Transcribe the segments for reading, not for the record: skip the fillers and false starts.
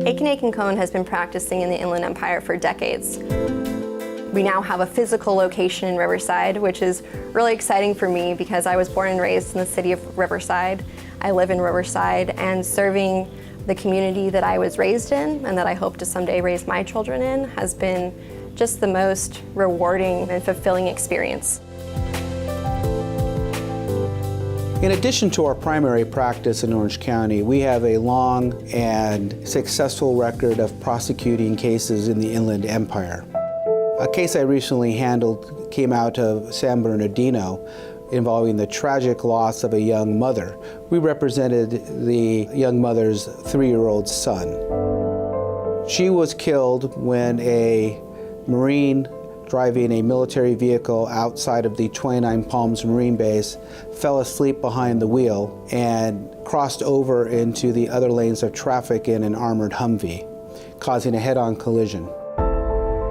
Aitken Aitken Cohn has been practicing in the Inland Empire for decades. We now have a physical location in Riverside, which is really exciting for me because I was born and raised in the city of Riverside. I live in Riverside, and serving the community that I was raised in and that I hope to someday raise my children in has been just the most rewarding and fulfilling experience. In addition to our primary practice in Orange County, we have a long and successful record of prosecuting cases in the Inland Empire. A case I recently handled came out of San Bernardino involving the tragic loss of a young mother. We represented the young mother's 3-year-old son. She was killed when a Marine driving a military vehicle outside of the 29 Palms Marine Base fell asleep behind the wheel and crossed over into the other lanes of traffic in an armored Humvee, causing a head-on collision.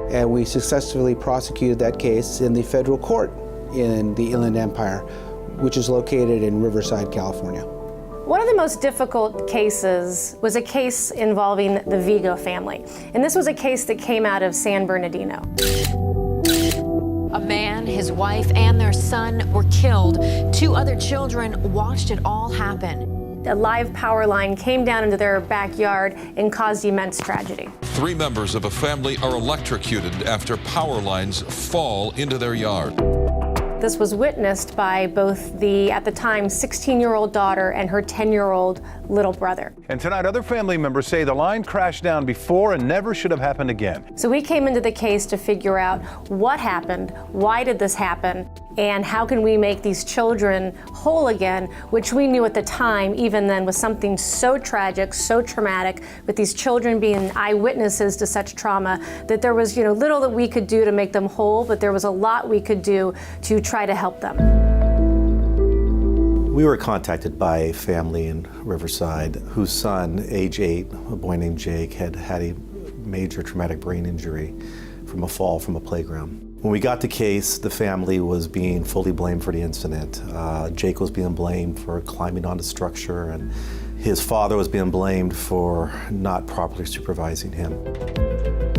And we successfully prosecuted that case in the federal court in the Inland Empire, which is located in Riverside, California. One of the most difficult cases was a case involving the Vigo family. And this was a case that came out of San Bernardino. A man, his wife, and their son were killed. 2 other children watched it all happen. A live power line came down into their backyard and caused immense tragedy. 3 members of a family are electrocuted after power lines fall into their yard. This was witnessed by both the, at the time, 16-year-old daughter and her 10-year-old little brother. And tonight, other family members say the line crashed down before and never should have happened again. So we came into the case to figure out what happened, why did this happen, and how can we make these children whole again, which we knew at the time, even then, was something so tragic, so traumatic, with these children being eyewitnesses to such trauma, that there was, little that we could do to make them whole, but there was a lot we could do to try to help them. We were contacted by a family in Riverside whose son, age 8, a boy named Jake, had had a major traumatic brain injury from a fall from a playground. When we got the case, the family was being fully blamed for the incident. Jake was being blamed for climbing on the structure, and his father was being blamed for not properly supervising him.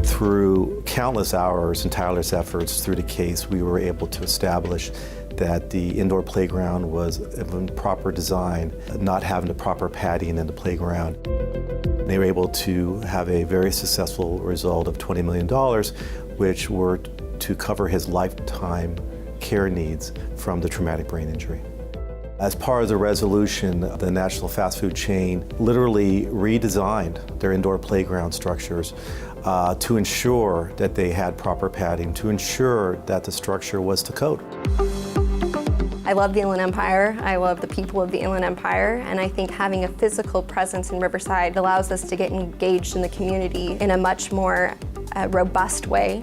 Through countless hours and tireless efforts through the case, we were able to establish that the indoor playground was of proper design, not having the proper padding in the playground. They were able to have a very successful result of $20 million, which were to cover his lifetime care needs from the traumatic brain injury. As part of the resolution, the national fast food chain literally redesigned their indoor playground structures to ensure that they had proper padding, to ensure that the structure was to code. I love the Inland Empire. I love the people of the Inland Empire, and I think having a physical presence in Riverside allows us to get engaged in the community in a much more robust way.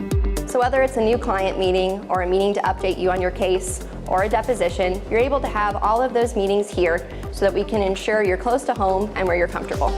So whether it's a new client meeting or a meeting to update you on your case or a deposition, you're able to have all of those meetings here so that we can ensure you're close to home and where you're comfortable.